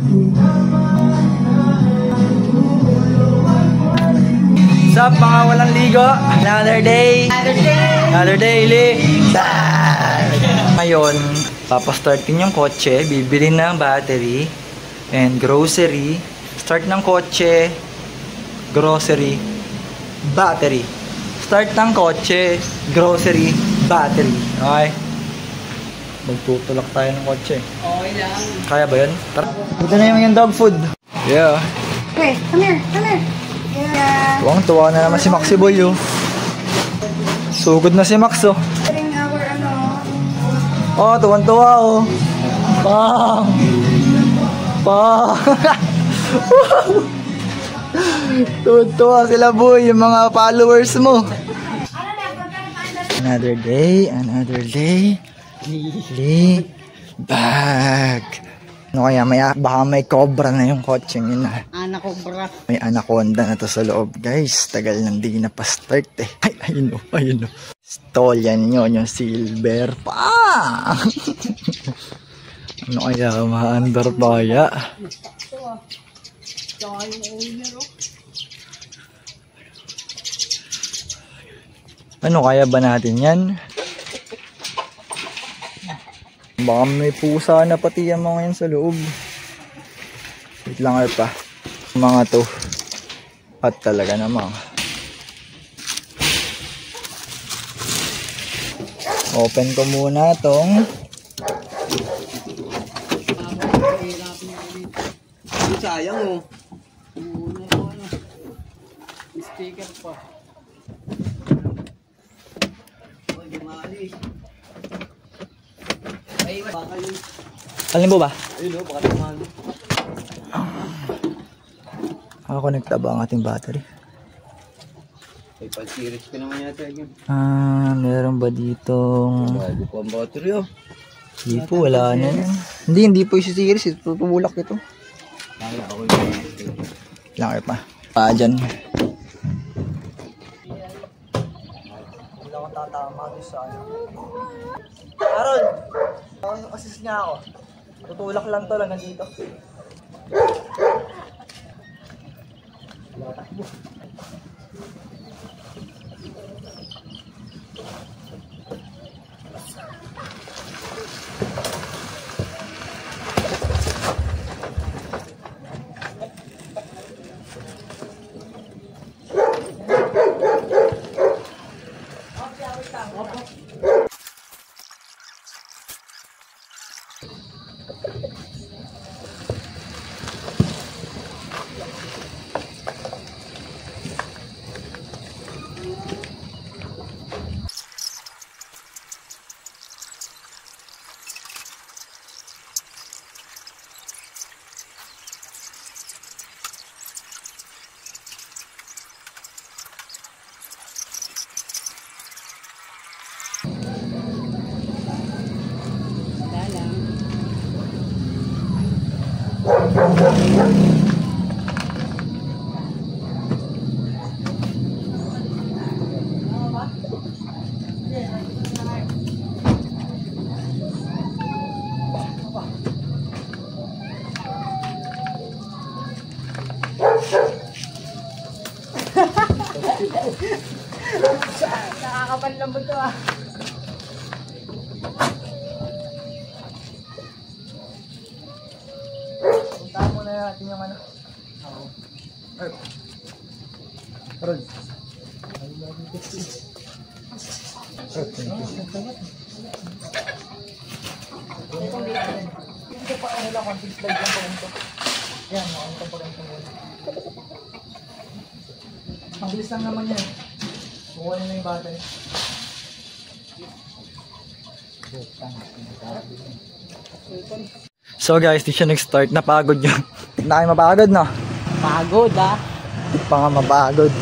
What's up mga walang ligo? Another day. Another daily. Ngayon, papastartin yung kotse, bibili ng battery and grocery. Start ng kotse, grocery, battery. Start ng kotse, grocery, battery. Okay? Magtutulak tayo ng kotse. Okay lang. Kaya ba yun? Tara. Ito na yung dog food. Yeah. Okay, come here, come here. Yeah. Tuwang-tuwa na naman si Maxi Boy, oh. Sugod na si Max, oh. Oh, tuwang-tuwa, oh. Pang! Pang! Tuwang-tuwa sila, boy, yung mga followers mo. Another day, another day. Lili bag. Ano kaya, baka may cobra na yung kotseng yun, ah. Anaconda. May anaconda na to sa loob, guys. Tagal nang di na pa-start, eh. Ay, ayun o, ayun o. Stall yan yun, yung silver pa. Ano kaya, ma-under pa kaya? Ano kaya ba natin yan? Baka may pusa na pati yung mga yan sa loob. Wait lang pa. Mga to. At talaga namang. Open ko muna tong. Sayang, oh. Sticker pa. Alin mo ba? Ayun, oh, baka naman. Nakakonekta ba ang ating battery? May pag-series ka naman yata yun. Meron ba ditong... Bago po ang battery, oh. Hindi po, wala na yan. Hindi po yung series. Tutulak ito. Kaya ako yung Lang pa. Dyan. Wala akong tatama doon sa ano. Aaron! Assist niya ako. Tutulak lang to lang nandito. Nakakapanlambot to, ah. Puntahan muna natin yung ano. Aaron. Ito pa ano lang, konting slide lang po ito. Yan, ito pa rin ito muna. Ang bilis lang naman yan. Bukuha nyo na yung battery. So guys, di siya nag-start. Napagod yun. Na kayo mapagod, no? Pagod, ah. Di pa nga mapagod.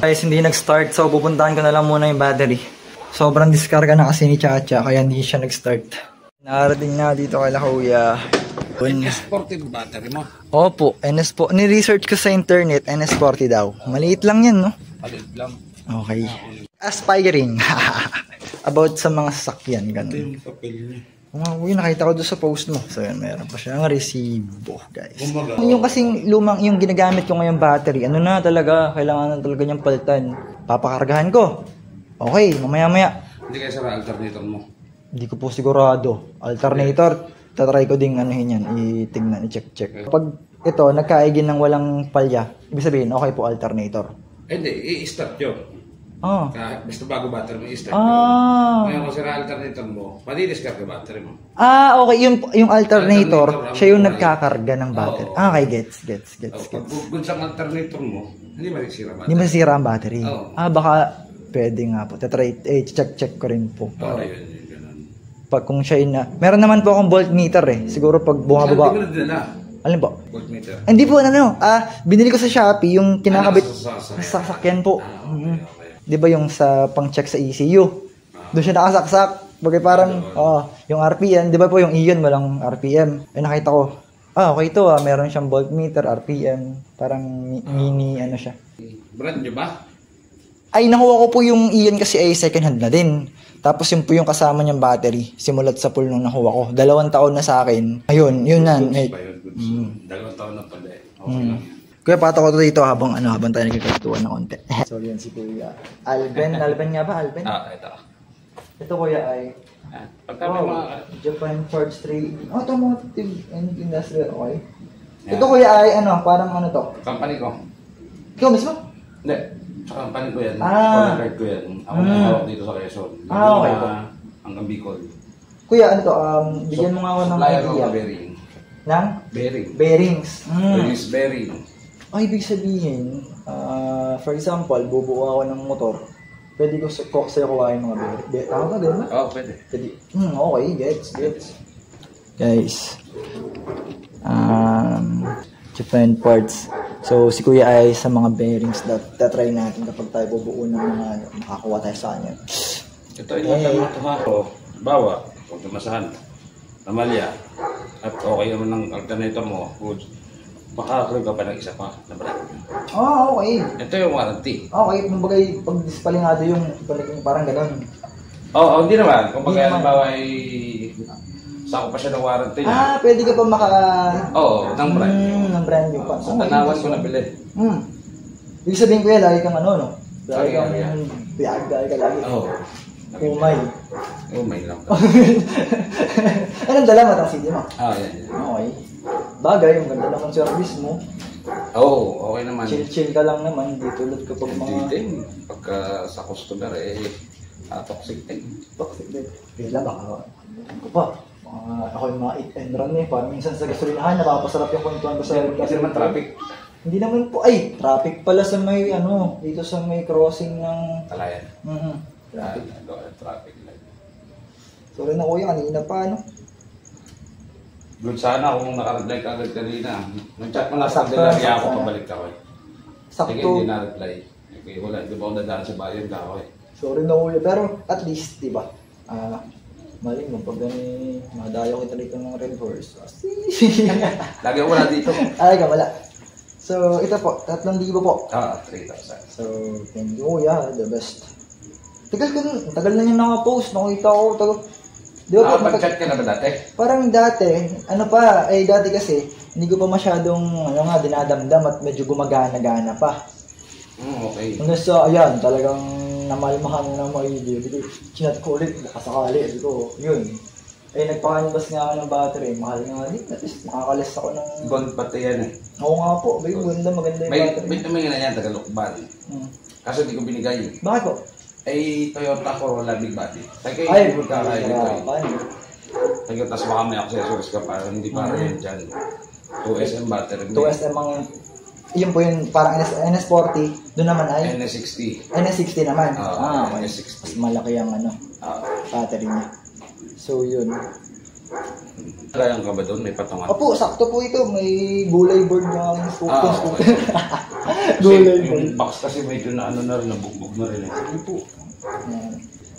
Guys, hindi nag-start. So pupuntahan ko na lang muna yung battery. Sobrang diskarga na kasi ni Chacha. Kaya hindi siya nag-start. Nakarating na dito kay Kuya. NS40 battery mo? Opo, NS40. Ni-research ko sa internet, NS40 daw. Maliit lang yan, no? Maliit lang. Okay. Aspiring. About sa mga sasakyan, Ito ganun. yung papel niya. Uy, nakita ko doon sa post mo. So, yan, meron pa siyang resibo, guys. Yung kasing lumang, yung ginagamit ko ngayong battery, ano na talaga, kailangan na talaga niyang palitan. Papakargahan ko. Okay, mamaya-maya. Hindi kaya sara alternator mo? Hindi ko po sigurado. Alternator, tatry ko ding anuhin yan, itignan, i-check. Kapag ito, nagkaigin ng walang palya, ibig sabihin, okay po alternator. Hindi, i-start yun. Basta bago battery mo, i-start yun. Ngayon kung sira alternator mo, madi-discard yung battery mo. Okay, yung alternator, siya yung nagkakarga ng battery. Okay, gets. Kung sa alternator mo, hindi masisira battery. Hindi masisira ang battery. Baka pwede nga po. Check ko rin po. Yun, ganun. Pag kung siya na, meron naman po akong voltmeter eh. Siguro pag bumababa. Hindi mo na dinala. Alin po? Voltmeter. Hindi po, binili ko sa Shopee yung kinakabit sa sasakyan po. Okay. Di ba yung sa pang-check sa ECU? Doon siya nakasaksak. Bagay parang, yung RPM, di ba po yung iyon, walang RPM. Nakita ko, okay ito meron siyang voltmeter, RPM, parang mini, ano siya. Brand nyo ba? Ay, nakuha ko po yung iyon kasi ay second hand na din. Tapos yun po yung kasama niyang battery, simulat sa pool nung nakuha ko. 2 taon na sa akin. Ayun, yun na. 2 taon na pala eh. Okay lang. Kuya, pato ko to dito habang tayo nagkikwentuhan ng konti. So, yun si Kuya Alben. Alben nga ba? Alben? Ito. Ito, Kuya, ay Japan Charge 3. Automotive and Industrial, okay. Ito, Kuya, ay parang to? Company ko. Ikaw mismo? Hindi. Sa company ko yan. Card ko yan. Ako na hawak dito sa Quezon. Okay po. Hanggang Bicol. Kuya, bigyan mo nga ako ng supplier idea. ng bearing. Ng? Bearing. Bearings. Release bearing. Ay, ibig sabihin, for example, bubuo ako ng motor. Pwede ko sa'yo kuhain mga bearing. Tama ba din ba? Oo, pwede. Okay, gets. Guys, Japan parts. So, si Kuya ay sa mga bearings try natin kapag tayo bubuo ng mga makakuha tayo sa kanya. Ito ay natanong ito ha. Bawa, huwag tumasahan. Namalya. At okay naman ng alternator mo. Makakaroon ka pa ng isa pa na brand. Okay. Ito yung warranty. Okay, kumbaga pag dispalingado yung parang gano'n. Hindi naman. Kung halimbawa ay sako pa siya ng warranty niya. Pwede ka pa ng brand new. Ng brand new pa. Sa tanawan ko nabili. Ibig sabihin ko yan, lagi kang lagi kang Lagi ka lagi. Umay lang. Anong dala matang CD mo? Yan. Okay. Bagay, yung ganda naman service mo. Okay naman. Chill ka lang naman, di tulad kapag mga... Pagka sa customer, toxic din. Toxic din. Bigla baka, ako yung mga 8 and run parang minsan sa gasolinahan, napapasarap yung kwentuhan ko sa... Kasi naman traffic. Hindi naman po, traffic pala sa may, dito sa may crossing ng... Talayan. Traffic. Sorry na kuya, kanina pa, Good sana kung naka-reply ka agad kanina. Nag-chat mo na sa kanila, kaya ako pabalik ako Sakto. Sige, hindi na-reply. Okay, wala, di ba ako nadaan sa bayan ka ako Sorry na kuya, pero at least, di ba? Mali mo, pag madayo kita dito ng reverse. Lagi ako wala dito. Ay, wala. So, ito po, 3,000 po. 3,000. So, thank you kuya, the best. Tagal na yung nakapost, nakita ko, di ba po, pag-chat ka na ba dati? Parang dati, dati kasi, hindi ko pa masyadong, dinadamdam at medyo gumagana-gana pa. Okay. Hanggang sa, talagang namalmahan na mga video. Chinat ko ulit, nakasakali. Yun. Nagpakanibas nga ako ng battery. Mahal nga din. At least, makakalas ako ng... Bond pati yan Oo nga po. Maganda yung battery. May tumingin na yan, Tagalukban. Kaso di ko binigay. Bakit po? Toyota Corolla Big Body. Ay, magkakain ito Toyota, tapos baka may accessories ka para hindi para yan dyan. 2SM battery. 2SM ang... Yun po yun, parang NS40. Doon naman ay... NS60. NS60 naman. NS60. Mas malaki ang battery niya. So, yun. Kayang ka ba doon? May patungan? Opo, sakto po ito. May gulay board na okay. Gulay board. Yung box kasi medyo na nabugbog na rin. Sige po.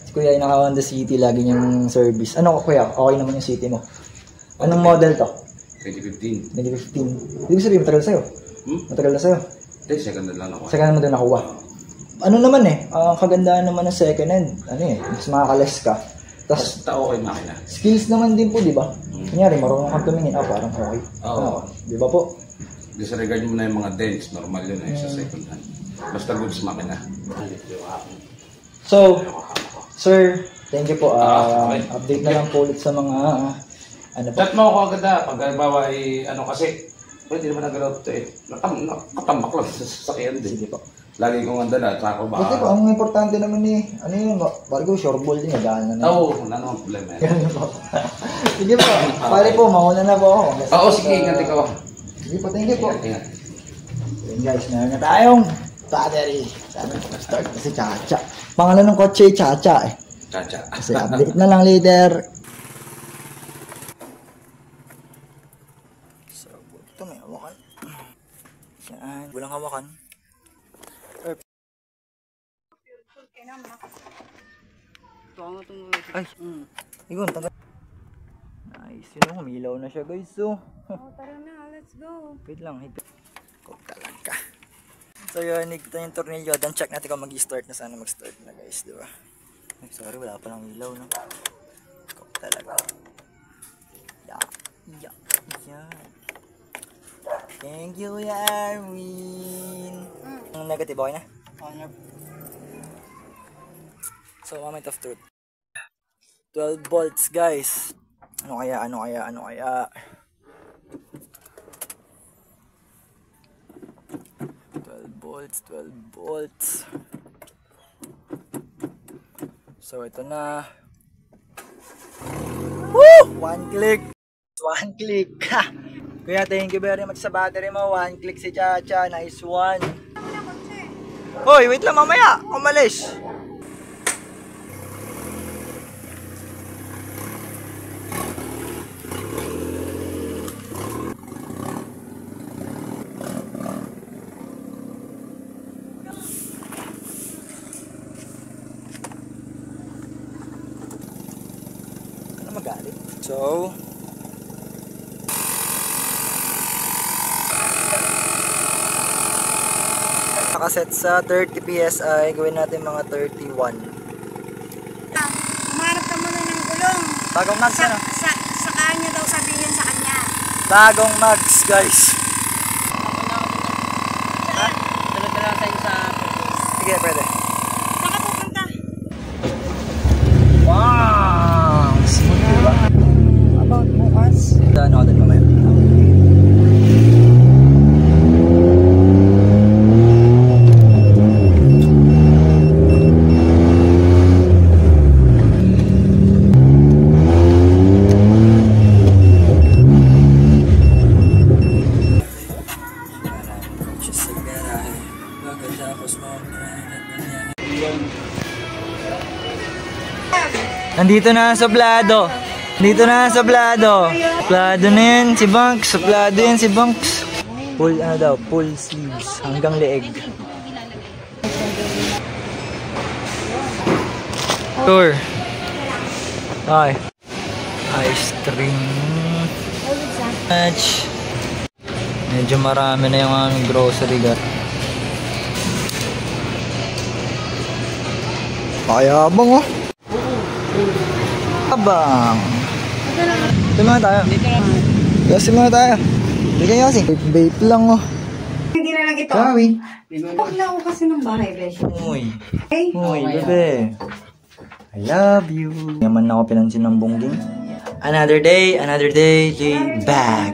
Si Kuya ay naka-Honda City, lagi niyang service. Ano Kuya? Okay naman yung City mo. Anong model to? 2015. 2015. Ibig sabihin, matagal sa'yo? Matagal na sa'yo? Hindi, second hand lang ako. Second hand mo doon nakuha? Ano naman ang kagandahan naman ng second hand, mas makakalas ka. Tas, Basta okay makina. skills naman din po, di ba? Kunyari, marunong kang tumingin, parang okay. Oo. Di ba po? Disregard mo na yung mga dents. Normal yun sa second hand. Basta goods makina. So, sir, thank you po. Okay. Update na lang po ulit sa mga, ano po. Chat mo ako agad pag halimbawa kasi, pwede naman nagalaw ito nakatambak lang sa sasakyan din. Sige po. Lagi kong andala, at ako Buti po, ang importante naman ano yun, bago short ball din, nagdaan na. Oo, wala namang problema yan. Ganun po. Sige po, pare po, mauna na po ako. Oo, sige, ingat ikaw. Sige po, thank you po. Ingat. Yun guys, meron na tayong battery. Sabi ko, start na si Chacha. Pangalan ng kotse, Chacha eh. Chacha. Kasi update na lang later. So, ito may hawakan. Yan, walang hawakan. Ay, igon, tagal. Nice, yun o, umilaw na siya guys. So, Tara na, let's go. wait lang, higpit. Kung talaga. So yun, ito yung tornilyo. Then check natin kung mag-start na. Sana mag-start na guys, di ba? Ay, sorry, wala pa lang ilaw, no? Kung talaga. Yan. Thank you, Yarwin. Ang negative, okay na? So, moment of truth. 12 volts, guys. Ano kaya? 12 volts. So, ito na. Woo! One click. Ha! Kuya, thank you very much sa battery mo. One click si Chacha. Nice one. Hoy, wait lang mamaya. Umalis. Magalit. So, nakaset sa 30 PSI, gawin natin mga 31. Umarap ka muna ng gulong. Bagong mags ano? Sa kanya daw sabihin sa kanya. Bagong mags, guys. Tulad na lang sa'yo sa... Sige, pwede. Saan ka pupunta? Wow! Smooth, diba? About bukas. Ano ako din mamaya. Nandito na ang suplado. Dito na ang suplado. Suplado na yan si Banks. Suplado yan si Banks. Full ano daw, full sleeves hanggang leeg. Tour. Okay. Ice cream. Match. Medyo marami na yung aming grocery gar. Kaya bang oh. Abang. Dito muna tayo. Yosi muna tayo. Hindi ka Yosi. Vape lang oh. Hindi na lang ito. Kawi. Huwag na ako kasi ng bahay, Beshi. Uy. Okay? Uy, bebe. I love you. Yaman na ako pinansin ng bungging. Another day, J bag.